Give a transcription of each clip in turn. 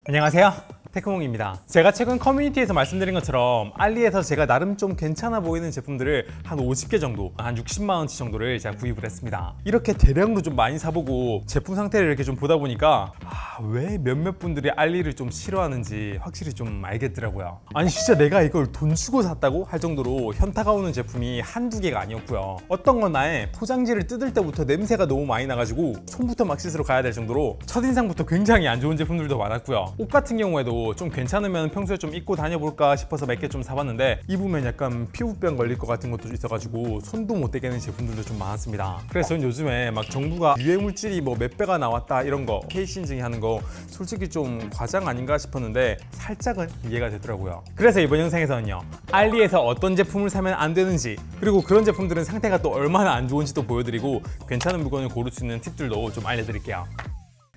안녕하세요, 테크몽입니다. 제가 최근 커뮤니티에서 말씀드린 것처럼 알리에서 제가 나름 좀 괜찮아 보이는 제품들을 한 50개 정도, 한 60만원치 정도를 제가 구입을 했습니다. 이렇게 대량으로 좀 많이 사보고 제품 상태를 이렇게 좀 보다 보니까 왜 몇몇 분들이 알리를 좀 싫어하는지 확실히 좀 알겠더라고요. 아니 진짜 내가 이걸 돈 주고 샀다고 할 정도로 현타가 오는 제품이 한두 개가 아니었고요. 어떤 건 아예 포장지를 뜯을 때부터 냄새가 너무 많이 나가지고 손부터 막 씻으러 가야 될 정도로 첫인상부터 굉장히 안 좋은 제품들도 많았고요. 옷 같은 경우에도 좀 괜찮으면 평소에 좀 입고 다녀볼까 싶어서 몇 개 좀 사봤는데 입으면 약간 피부병 걸릴 것 같은 것도 있어가지고 손도 못 대게 하는 제품들도 좀 많았습니다. 그래서 저는 요즘에 막 정부가 유해물질이 뭐 몇 배가 나왔다 이런 거 케이스 인증이 하는 거 솔직히 좀 과장 아닌가 싶었는데 살짝은 이해가 되더라고요. 그래서 이번 영상에서는요, 알리에서 어떤 제품을 사면 안 되는지, 그리고 그런 제품들은 상태가 또 얼마나 안 좋은지도 보여드리고 괜찮은 물건을 고를 수 있는 팁들도 좀 알려드릴게요.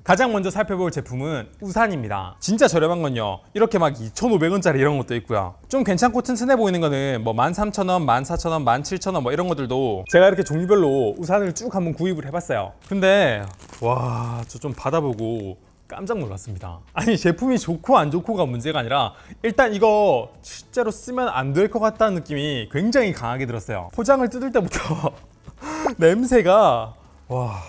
가장 먼저 살펴볼 제품은 우산입니다. 진짜 저렴한 건요, 이렇게 막 2,500원짜리 이런 것도 있고요. 좀 괜찮고 튼튼해 보이는 거는 뭐 13,000원, 14,000원, 17,000원 뭐 이런 것들도 제가 이렇게 종류별로 우산을 쭉 한번 구입을 해봤어요. 근데 와, 저 좀 받아보고 깜짝 놀랐습니다. 아니 제품이 좋고 안 좋고가 문제가 아니라 일단 이거 실제로 쓰면 안 될 것 같다는 느낌이 굉장히 강하게 들었어요. 포장을 뜯을 때부터 냄새가 와...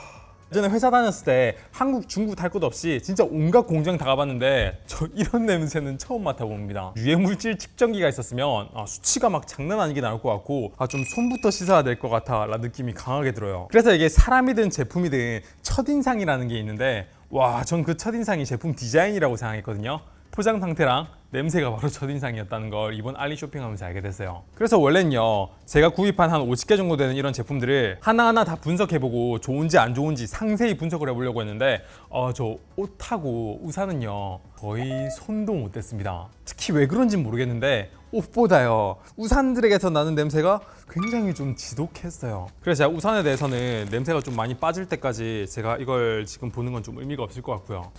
예전에 회사 다녔을 때 한국, 중국 할 것 없이 진짜 온갖 공장 다 가봤는데 저 이런 냄새는 처음 맡아봅니다. 유해물질 측정기가 있었으면 수치가 막 장난 아니게 나올 것 같고 좀 손부터 씻어야 될 것 같아 라는 느낌이 강하게 들어요. 그래서 이게 사람이든 제품이든 첫인상이라는 게 있는데 와, 전 그 첫인상이 제품 디자인이라고 생각했거든요. 포장 상태랑 냄새가 바로 첫인상이었다는 걸 이번 알리 쇼핑하면서 알게 됐어요. 그래서 원래는요, 제가 구입한 한 50개 정도 되는 이런 제품들을 하나하나 다 분석해보고 좋은지 안 좋은지 상세히 분석을 해보려고 했는데 저 옷하고 우산은요 거의 손도 못 댔습니다. 특히 왜 그런지 모르겠는데 옷보다요 우산들에게서 나는 냄새가 굉장히 좀 지독했어요. 그래서 제가 우산에 대해서는 냄새가 좀 많이 빠질 때까지 제가 이걸 지금 보는 건 좀 의미가 없을 것 같고요.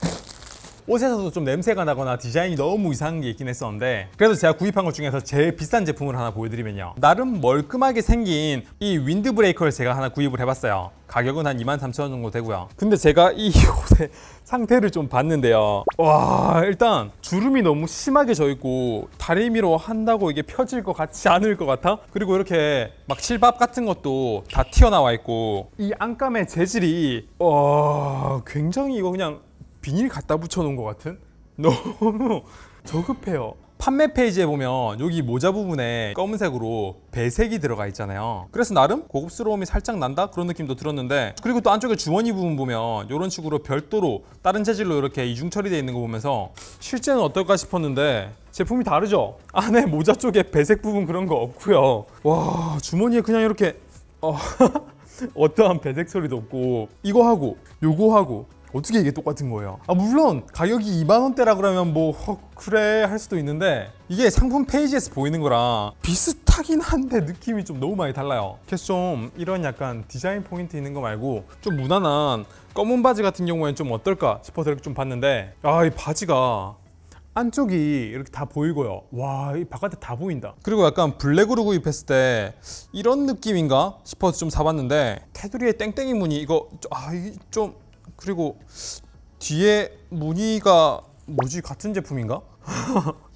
옷에서도 좀 냄새가 나거나 디자인이 너무 이상한 게 있긴 했었는데, 그래서 제가 구입한 것 중에서 제일 비싼 제품을 하나 보여드리면요, 나름 멀끔하게 생긴 이 윈드 브레이커를 제가 하나 구입을 해봤어요. 가격은 한 23,000원 정도 되고요. 근데 제가 이 옷의 상태를 좀 봤는데요, 와, 일단 주름이 너무 심하게 져 있고 다리미로 한다고 이게 펴질 것 같지 않을 것 같아. 그리고 이렇게 막 실밥 같은 것도 다 튀어나와 있고 이 안감의 재질이 굉장히 이거 그냥 비닐 갖다 붙여놓은 것 같은? 너무 저급해요. 판매 페이지에 보면 여기 모자 부분에 검은색으로 배색이 들어가 있잖아요. 그래서 나름 고급스러움이 살짝 난다? 그런 느낌도 들었는데, 그리고 또 안쪽에 주머니 부분 보면 이런 식으로 별도로 다른 재질로 이렇게 이중 처리되어 있는 거 보면서 실제는 어떨까 싶었는데 제품이 다르죠? 안에 모자 쪽에 배색 부분 그런 거 없고요. 와, 주머니에 그냥 이렇게 어떠한 배색 처리도 없고 이거하고 요거하고 어떻게 이게 똑같은 거예요? 물론 가격이 2만원대라 그러면 뭐 그래 할 수도 있는데 이게 상품 페이지에서 보이는 거랑 비슷하긴 한데 느낌이 좀 너무 많이 달라요. 그래서 좀 이런 약간 디자인 포인트 있는 거 말고 좀 무난한 검은 바지 같은 경우에는 좀 어떨까 싶어서 이렇게 좀 봤는데 이 바지가 안쪽이 이렇게 다 보이고요. 와, 이 바깥에 다 보인다. 그리고 약간 블랙으로 구입했을 때 이런 느낌인가 싶어서 좀 사봤는데 테두리에 땡땡이 무늬 이거 이게 좀, 그리고 뒤에 무늬가 뭐지, 같은 제품인가?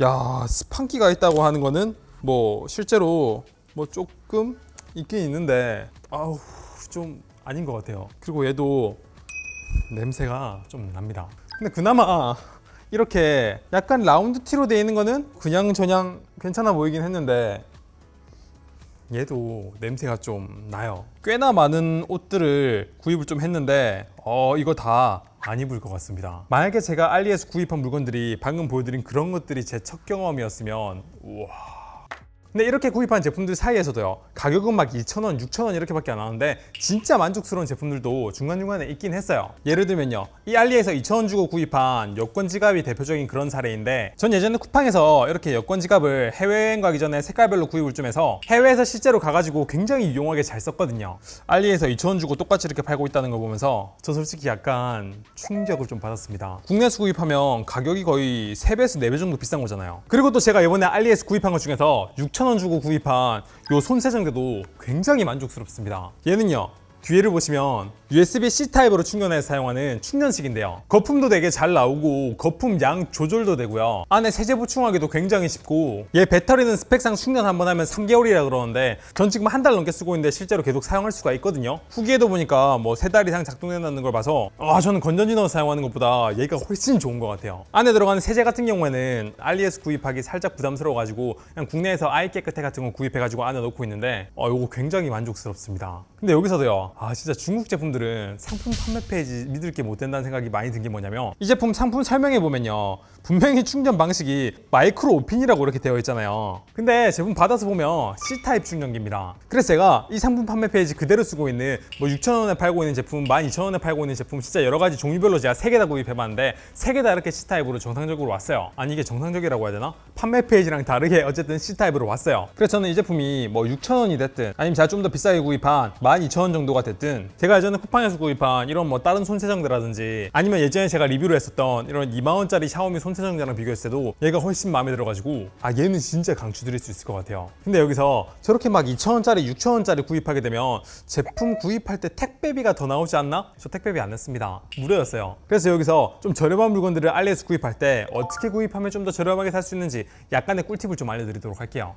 야, 스판기가 있다고 하는 거는 뭐 실제로 뭐 조금 있긴 있는데 좀 아닌 것 같아요. 그리고 얘도 냄새가 좀 납니다. 근데 그나마 이렇게 약간 라운드 티로 되어 있는 거는 그냥 저냥 괜찮아 보이긴 했는데 얘도 냄새가 좀 나요. 꽤나 많은 옷들을 구입을 좀 했는데 이거 다 안 입을 것 같습니다. 만약에 제가 알리에서 구입한 물건들이 방금 보여드린 그런 것들이 제 첫 경험이었으면 우와. 근데 이렇게 구입한 제품들 사이에서도요, 가격은 막 2,000원, 6,000원 이렇게밖에 안 하는데 진짜 만족스러운 제품들도 중간중간에 있긴 했어요. 예를 들면요, 이 알리에서 2,000원 주고 구입한 여권 지갑이 대표적인 그런 사례인데, 전 예전에 쿠팡에서 이렇게 여권 지갑을 해외여행 가기 전에 색깔별로 구입을 좀 해서 해외에서 실제로 가가지고 굉장히 유용하게 잘 썼거든요. 알리에서 2,000원 주고 똑같이 이렇게 팔고 있다는 거 보면서 저 솔직히 약간 충격을 좀 받았습니다. 국내에서 구입하면 가격이 거의 3배에서 4배 정도 비싼 거잖아요. 그리고 또 제가 이번에 알리에서 구입한 것 중에서 6,000원 주고 구입한 요 손세정제도 굉장히 만족스럽습니다. 얘는요, 뒤에를 보시면 USB-C 타입으로 충전해서 사용하는 충전식인데요. 거품도 되게 잘 나오고 거품 양 조절도 되고요. 안에 세제 보충하기도 굉장히 쉽고, 얘 배터리는 스펙상 충전 한번 하면 3개월이라 그러는데 전 지금 한 달 넘게 쓰고 있는데 실제로 계속 사용할 수가 있거든요. 후기에도 보니까 뭐 3달 이상 작동된다는 걸 봐서 저는 건전지 넣어 사용하는 것보다 얘가 훨씬 좋은 것 같아요. 안에 들어가는 세제 같은 경우에는 알리에서 구입하기 살짝 부담스러워가지고 그냥 국내에서 아이 깨끗해 같은 거 구입해가지고 안에 넣고 있는데 요거 굉장히 만족스럽습니다. 근데 여기서도요, 진짜 중국 제품들은 상품 판매 페이지 믿을 게 못 된다는 생각이 많이 든 게 뭐냐면, 이 제품 상품 설명해 보면요, 분명히 충전 방식이 마이크로 오핀이라고 이렇게 되어 있잖아요. 근데 제품 받아서 보면 C타입 충전기입니다. 그래서 제가 이 상품 판매 페이지 그대로 쓰고 있는 뭐 6,000원에 팔고 있는 제품, 12,000원에 팔고 있는 제품 진짜 여러 가지 종류별로 제가 3개 다 구입해봤는데 3개 다 이렇게 C타입으로 정상적으로 왔어요. 아니 이게 정상적이라고 해야 되나? 판매 페이지랑 다르게 어쨌든 C타입으로 왔어요. 그래서 저는 이 제품이 뭐 6,000원이 됐든 아니면 제가 좀 더 비싸게 구입한 12,000원 정도가 됐든, 제가 예전에 쿠팡에서 구입한 이런 뭐 다른 손세정제라든지 아니면 예전에 제가 리뷰로 했었던 이런 20,000원짜리 샤오미 손세정제랑 비교했을 때도 얘가 훨씬 마음에 들어가지고 얘는 진짜 강추드릴 수 있을 것 같아요. 근데 여기서 저렇게 막 2,000원짜리 6,000원짜리 구입하게 되면 제품 구입할 때 택배비가 더 나오지 않나? 저 택배비 안 냈습니다. 무료였어요. 그래서 여기서 좀 저렴한 물건들을 알리에서 구입할 때 어떻게 구입하면 좀 더 저렴하게 살 수 있는지 약간의 꿀팁을 좀 알려드리도록 할게요.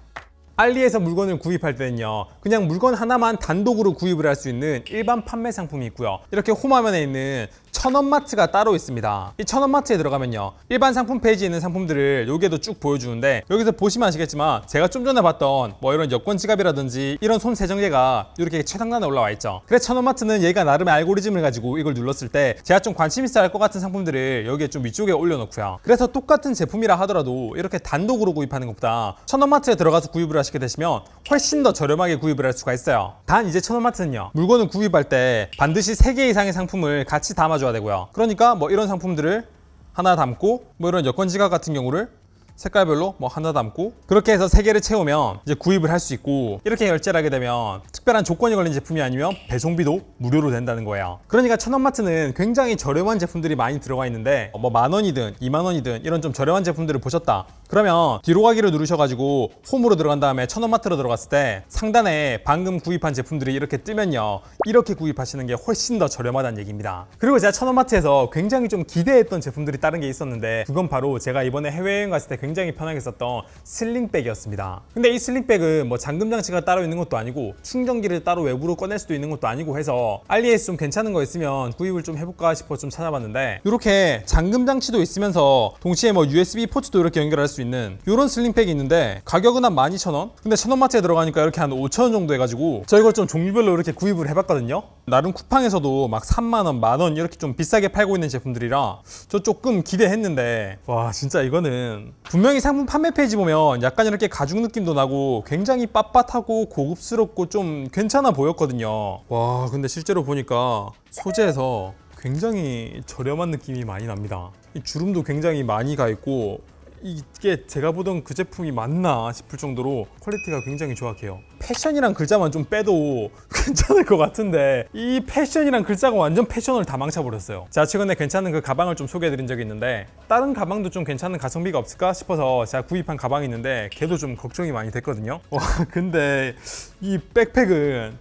알리에서 물건을 구입할 때는요, 그냥 물건 하나만 단독으로 구입을 할 수 있는 일반 판매 상품이 있고요, 이렇게 홈화면에 있는 천원마트가 따로 있습니다. 이 천원마트에 들어가면요, 일반 상품 페이지에 있는 상품들을 여기에도 쭉 보여주는데, 여기서 보시면 아시겠지만 제가 좀 전에 봤던 뭐 이런 여권 지갑이라든지 이런 손 세정제가 이렇게 최상단에 올라와 있죠. 그래서 천원마트는 얘가 나름의 알고리즘을 가지고 이걸 눌렀을 때 제가 좀 관심 있어 할 것 같은 상품들을 여기에 좀 위쪽에 올려놓고요, 그래서 똑같은 제품이라 하더라도 이렇게 단독으로 구입하는 것보다 천원마트에 들어가서 구입을 하시게 되시면 훨씬 더 저렴하게 구입을 할 수가 있어요. 단 이제 천원마트는요, 물건을 구입할 때 반드시 3개 이상의 상품을 같이 담아줘야 되고요. 그러니까 뭐 이런 상품들을 하나 담고, 뭐 이런 여권 지갑 같은 경우를 색깔별로 뭐 하나 담고, 그렇게 해서 3개를 채우면 이제 구입을 할 수 있고, 이렇게 결제를 하게 되면 특별한 조건이 걸린 제품이 아니면 배송비도 무료로 된다는 거예요. 그러니까 천원마트는 굉장히 저렴한 제품들이 많이 들어가 있는데, 뭐 10,000원이든 20,000원이든 이런 좀 저렴한 제품들을 보셨다 그러면 뒤로 가기를 누르셔가지고 홈으로 들어간 다음에 천원마트로 들어갔을 때 상단에 방금 구입한 제품들이 이렇게 뜨면요, 이렇게 구입하시는 게 훨씬 더 저렴하다는 얘기입니다. 그리고 제가 천원마트에서 굉장히 좀 기대했던 제품들이 다른 게 있었는데, 그건 바로 제가 이번에 해외여행 갔을 때 굉장히 편하게 썼던 슬링백이었습니다. 근데 이 슬링백은 뭐 잠금 장치가 따로 있는 것도 아니고 충전기를 따로 외부로 꺼낼 수도 있는 것도 아니고 해서 알리에서 좀 괜찮은 거 있으면 구입을 좀 해볼까 싶어 좀 찾아봤는데, 이렇게 잠금 장치도 있으면서 동시에 뭐 USB 포트도 이렇게 연결할 수 있는 이런 슬링팩이 있는데 가격은 한 12,000원? 근데 천원마트에 들어가니까 이렇게 한 5,000원 정도 해가지고 저 이걸 좀 종류별로 이렇게 구입을 해봤거든요. 나름 쿠팡에서도 막 3만원, 만원 이렇게 좀 비싸게 팔고 있는 제품들이라 저 조금 기대했는데, 와 진짜 이거는 분명히 상품 판매 페이지 보면 약간 이렇게 가죽 느낌도 나고 굉장히 빳빳하고 고급스럽고 좀 괜찮아 보였거든요. 와 근데 실제로 보니까 소재에서 굉장히 저렴한 느낌이 많이 납니다. 이 주름도 굉장히 많이 가 있고, 이게 제가 보던 그 제품이 맞나 싶을 정도로 퀄리티가 굉장히 조악해요. 패션이란 글자만 좀 빼도 괜찮을 것 같은데 이 패션이란 글자가 완전 패션을 다 망쳐버렸어요. 제가 최근에 괜찮은 그 가방을 좀 소개해드린 적이 있는데, 다른 가방도 좀 괜찮은 가성비가 없을까 싶어서 제가 구입한 가방이 있는데 걔도 좀 걱정이 많이 됐거든요. 와 근데 이 백팩은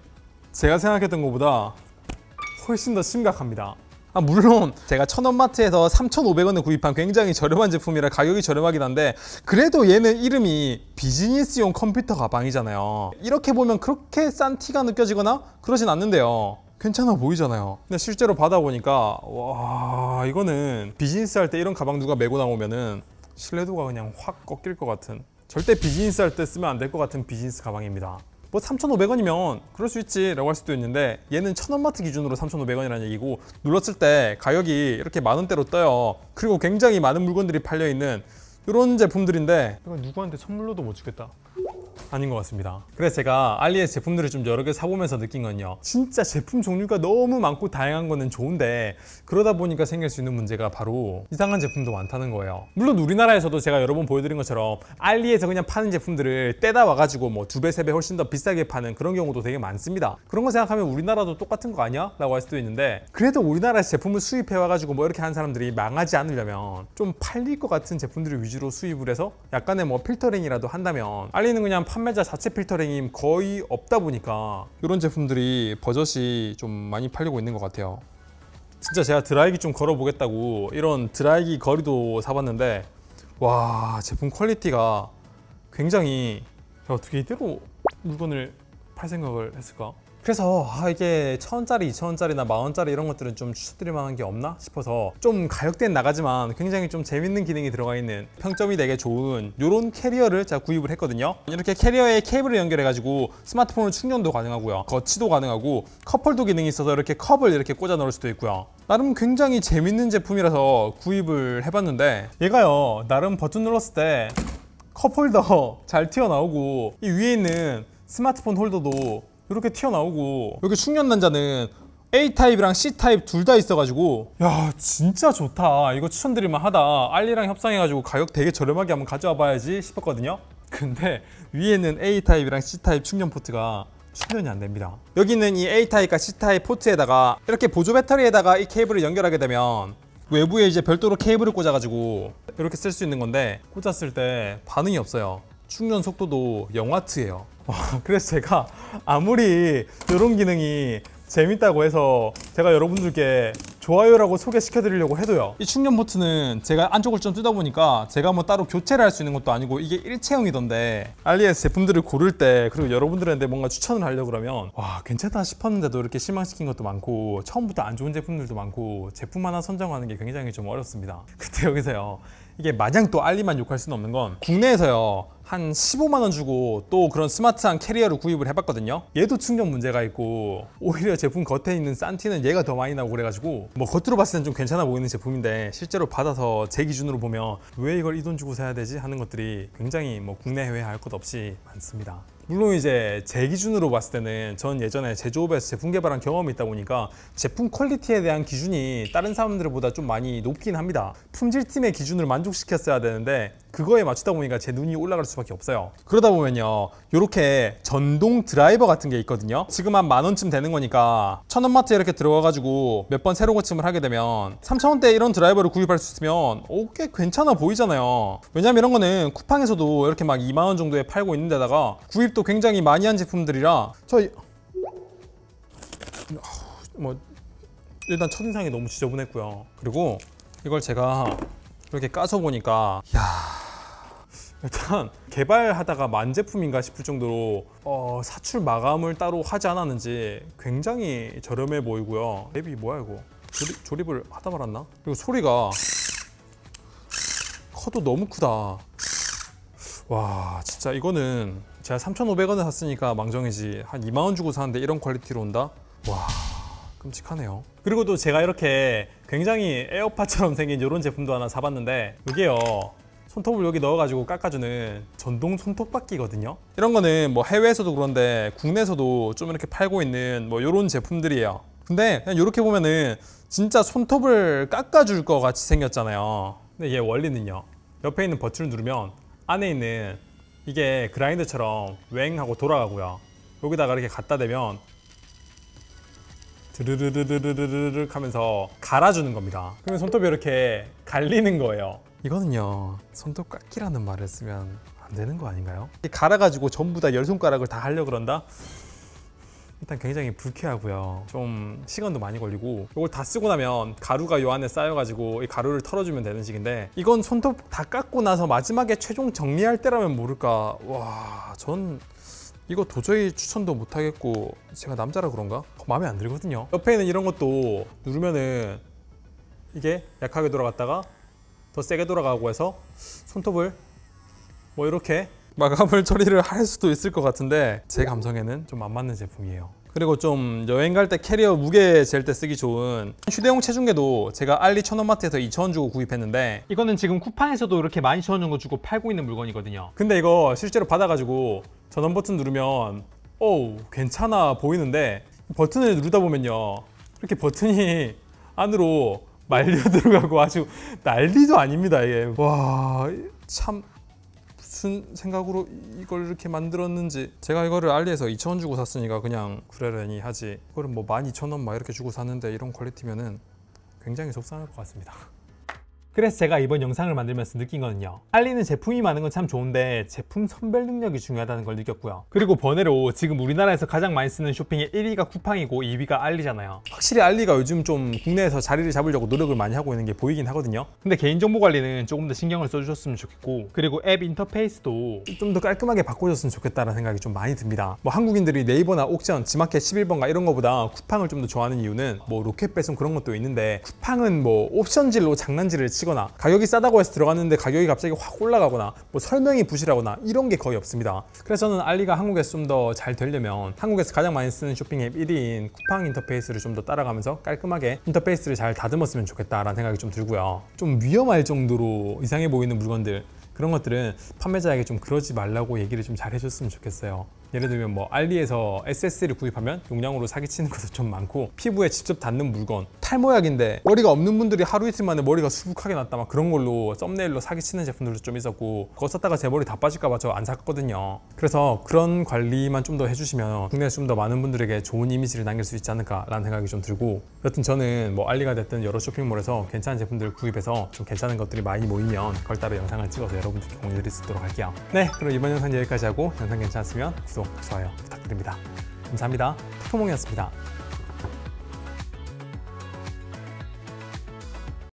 제가 생각했던 것보다 훨씬 더 심각합니다. 물론 제가 천원마트에서 3,500원에 구입한 굉장히 저렴한 제품이라 가격이 저렴하긴 한데, 그래도 얘는 이름이 비즈니스용 컴퓨터 가방이잖아요. 이렇게 보면 그렇게 싼 티가 느껴지거나 그러진 않는데요, 괜찮아 보이잖아요. 근데 실제로 받아보니까 와 이거는 비즈니스 할 때 이런 가방 누가 메고 나오면은 신뢰도가 그냥 확 꺾일 것 같은, 절대 비즈니스 할 때 쓰면 안 될 것 같은 비즈니스 가방입니다. 뭐 3,500원이면 그럴 수 있지 라고 할 수도 있는데, 얘는 천원마트 기준으로 3,500원이라는 얘기고, 눌렀을 때 가격이 이렇게 만원대로 떠요. 그리고 굉장히 많은 물건들이 팔려있는 이런 제품들인데, 이거 누구한테 선물로도 못 주겠다. 아닌 것 같습니다. 그래서 제가 알리에서 제품들을 좀 여러 개 사보면서 느낀 건요, 진짜 제품 종류가 너무 많고 다양한 거는 좋은데 그러다 보니까 생길 수 있는 문제가 바로 이상한 제품도 많다는 거예요. 물론 우리나라에서도 제가 여러 번 보여드린 것처럼 알리에서 그냥 파는 제품들을 떼다 와가지고 뭐 2배, 3배 훨씬 더 비싸게 파는 그런 경우도 되게 많습니다. 그런 거 생각하면 우리나라도 똑같은 거 아니야? 라고 할 수도 있는데, 그래도 우리나라에서 제품을 수입해와가지고 뭐 이렇게 하는 사람들이 망하지 않으려면 좀 팔릴 것 같은 제품들을 위주로 수입을 해서 약간의 뭐 필터링이라도 한다면, 알리는 그냥 판매자 자체 필터링이 거의 없다 보니까 이런 제품들이 버젓이 좀 많이 팔리고 있는 것 같아요. 진짜 제가 드라이기 좀 걸어보겠다고 이런 드라이기 거리도 사봤는데 와, 제품 퀄리티가 굉장히, 어떻게 이대로 물건을 팔 생각을 했을까? 그래서 이게 1,000원짜리, 2,000원짜리나 10,000원짜리 이런 것들은 좀 추천드릴 만한 게 없나 싶어서 좀 가격대는 나가지만 굉장히 좀 재밌는 기능이 들어가 있는, 평점이 되게 좋은 이런 캐리어를 제가 구입을 했거든요. 이렇게 캐리어에 케이블을 연결해 가지고 스마트폰을 충전도 가능하고요, 거치도 가능하고, 컵홀더 기능이 있어서 이렇게 컵을 이렇게 꽂아 넣을 수도 있고요. 나름 굉장히 재밌는 제품이라서 구입을 해봤는데, 얘가요 나름 버튼 눌렀을 때 컵홀더 잘 튀어나오고, 이 위에 있는 스마트폰 홀더도 이렇게 튀어나오고, 여기 충전 단자는 A타입이랑 C타입 둘 다 있어가지고, 야 진짜 좋다, 이거 추천드릴만 하다, 알리랑 협상해가지고 가격 되게 저렴하게 한번 가져와 봐야지 싶었거든요. 근데 위에는 A타입이랑 C타입 충전 포트가 충전이 안 됩니다. 여기는 이 A타입과 C타입 포트에다가 이렇게 보조 배터리에다가 이 케이블을 연결하게 되면 외부에 이제 별도로 케이블을 꽂아가지고 이렇게 쓸 수 있는 건데, 꽂았을 때 반응이 없어요. 충전 속도도 0W예요. 그래서 제가 아무리 이런 기능이 재밌다고 해서 제가 여러분들께 좋아요라고 소개시켜 드리려고 해도요, 이 충전 포트는 제가 안쪽을 좀 뜯어보니까 제가 뭐 따로 교체를 할 수 있는 것도 아니고 이게 일체형이던데, 알리에서 제품들을 고를 때, 그리고 여러분들한테 뭔가 추천을 하려고 그러면 와 괜찮다 싶었는데도 이렇게 실망시킨 것도 많고, 처음부터 안 좋은 제품들도 많고, 제품 하나 선정하는 게 굉장히 좀 어렵습니다. 그때 여기서요, 이게 마냥 또 알리만 욕할 수는 없는 건, 국내에서요 한 15만 원 주고 또 그런 스마트한 캐리어를 구입을 해봤거든요. 얘도 충전 문제가 있고, 오히려 제품 겉에 있는 산티는 얘가 더 많이 나오고 그래가지고, 뭐 겉으로 봤을 땐 좀 괜찮아 보이는 제품인데 실제로 받아서 제 기준으로 보면 왜 이걸 이 돈 주고 사야 되지 하는 것들이 굉장히 뭐 국내 해외 할 것 없이 많습니다. 물론 이제 제 기준으로 봤을 때는, 전 예전에 제조업에서 제품 개발한 경험이 있다 보니까 제품 퀄리티에 대한 기준이 다른 사람들보다 좀 많이 높긴 합니다. 품질팀의 기준을 만족시켰어야 되는데 그거에 맞추다 보니까 제 눈이 올라갈 수밖에 없어요. 그러다 보면요, 이렇게 전동 드라이버 같은 게 있거든요. 지금 한 10,000원쯤 되는 거니까 1,000원 마트에 이렇게 들어가가지고 몇 번 새로 고침을 하게 되면 3,000원대에 이런 드라이버를 구입할 수 있으면 꽤 괜찮아 보이잖아요. 왜냐면 이런 거는 쿠팡에서도 이렇게 막 2만 원 정도에 팔고 있는 데다가 구입도 굉장히 많이 한 제품들이라, 저희 뭐 일단 첫인상이 너무 지저분했고요. 그리고 이걸 제가 이렇게 까서 보니까, 일단 개발하다가 만 제품인가 싶을 정도로 사출 마감을 따로 하지 않았는지 굉장히 저렴해 보이고요. 랩이 뭐야 이거, 조립을 하다 말았나? 그리고 소리가, 커도 너무 크다. 와 진짜 이거는 제가 3,500원에 샀으니까 망정이지, 한 2만 원 주고 사는데 이런 퀄리티로 온다? 와 끔찍하네요. 그리고 또 제가 이렇게 굉장히 에어팟처럼 생긴 이런 제품도 하나 사봤는데, 이게요 손톱을 여기 넣어가지고 깎아주는 전동 손톱깎이거든요. 이런 거는 뭐 해외에서도 그런데 국내에서도 좀 이렇게 팔고 있는 뭐 이런 제품들이에요. 근데 그냥 이렇게 보면은 진짜 손톱을 깎아줄 것 같이 생겼잖아요. 근데 얘 원리는요, 옆에 있는 버튼을 누르면 안에 있는 이게 그라인더처럼 웽 하고 돌아가고요, 여기다가 이렇게 갖다 대면 드르르르르르르 하면서 갈아주는 겁니다. 그러면 손톱이 이렇게 갈리는 거예요. 이거는요 손톱 깎기라는 말을 쓰면 안 되는 거 아닌가요? 갈아가지고 전부 다 10손가락을 다 하려고 그런다? 일단 굉장히 불쾌하고요, 좀 시간도 많이 걸리고, 이걸 다 쓰고 나면 가루가 요 안에 쌓여가지고 이 가루를 털어주면 되는 식인데, 이건 손톱 다 깎고 나서 마지막에 최종 정리할 때라면 모를까. 와, 전 이거 도저히 추천도 못하겠고, 제가 남자라 그런가? 마음에 안 들거든요. 옆에 있는 이런 것도 누르면은 이게 약하게 돌아갔다가 더 세게 돌아가고 해서 손톱을 뭐 이렇게 마감을 처리를 할 수도 있을 것 같은데, 제 감성에는 좀 안 맞는 제품이에요. 그리고 좀 여행 갈 때 캐리어 무게 잴 때 쓰기 좋은 휴대용 체중계도 제가 알리 1,000원마트에서 2,000원 주고 구입했는데, 이거는 지금 쿠팡에서도 이렇게 12,000원 정도 주고 팔고 있는 물건이거든요. 근데 이거 실제로 받아가지고 전원 버튼 누르면 괜찮아 보이는데, 버튼을 누르다 보면요 이렇게 버튼이 안으로 말려 들어가고 아주 난리도 아닙니다. 이게 와 참 무슨 생각으로 이걸 이렇게 만들었는지. 제가 이거를 알리에서 2,000원 주고 샀으니까 그냥 그러려니 하지, 이거를 뭐 12,000원 막 이렇게 주고 샀는데 이런 퀄리티면은 굉장히 속상할 것 같습니다. 그래서 제가 이번 영상을 만들면서 느낀 거는요, 알리는 제품이 많은 건 참 좋은데 제품 선별 능력이 중요하다는 걸 느꼈고요. 그리고 번외로 지금 우리나라에서 가장 많이 쓰는 쇼핑의 1위가 쿠팡이고 2위가 알리잖아요. 확실히 알리가 요즘 좀 국내에서 자리를 잡으려고 노력을 많이 하고 있는 게 보이긴 하거든요. 근데 개인정보 관리는 조금 더 신경을 써주셨으면 좋겠고, 그리고 앱 인터페이스도 좀 더 깔끔하게 바꿔줬으면 좋겠다는 생각이 좀 많이 듭니다. 뭐 한국인들이 네이버나 옥션, 지마켓 11번가 이런 거보다 쿠팡을 좀 더 좋아하는 이유는 뭐 로켓 배송 그런 것도 있는데, 쿠팡은 뭐 옵션질로 장난질을 치거나 가격이 싸다고 해서 들어갔는데 가격이 갑자기 확 올라가거나 뭐 설명이 부실하거나 이런 게 거의 없습니다. 그래서 저는 알리가 한국에서 좀 더 잘 되려면 한국에서 가장 많이 쓰는 쇼핑 앱 1위인 쿠팡 인터페이스를 좀 더 따라가면서 깔끔하게 인터페이스를 잘 다듬었으면 좋겠다라는 생각이 좀 들고요. 좀 위험할 정도로 이상해 보이는 물건들, 그런 것들은 판매자에게 좀 그러지 말라고 얘기를 좀 잘 해줬으면 좋겠어요. 예를 들면 뭐 알리에서 SSD를 구입하면 용량으로 사기치는 것도 좀 많고, 피부에 직접 닿는 물건, 탈모약인데 머리가 없는 분들이 하루 이틀 만에 머리가 수북하게 났다 막 그런 걸로 썸네일로 사기치는 제품들도 좀 있었고, 그거 썼다가 제 머리 다 빠질까봐 저 안 샀거든요. 그래서 그런 관리만 좀 더 해주시면 국내에서 좀 더 많은 분들에게 좋은 이미지를 남길 수 있지 않을까라는 생각이 좀 들고, 여튼 저는 뭐 알리가 됐든 여러 쇼핑몰에서 괜찮은 제품들을 구입해서 좀 괜찮은 것들이 많이 모이면 그걸 따라 영상을 찍어서 여러분들께 공유드릴 수 있도록 할게요. 네, 그럼 이번 영상 여기까지 하고, 영상 괜찮았으면 구독, 좋아요 부탁드립니다. 감사합니다. 푸몽이었습니다.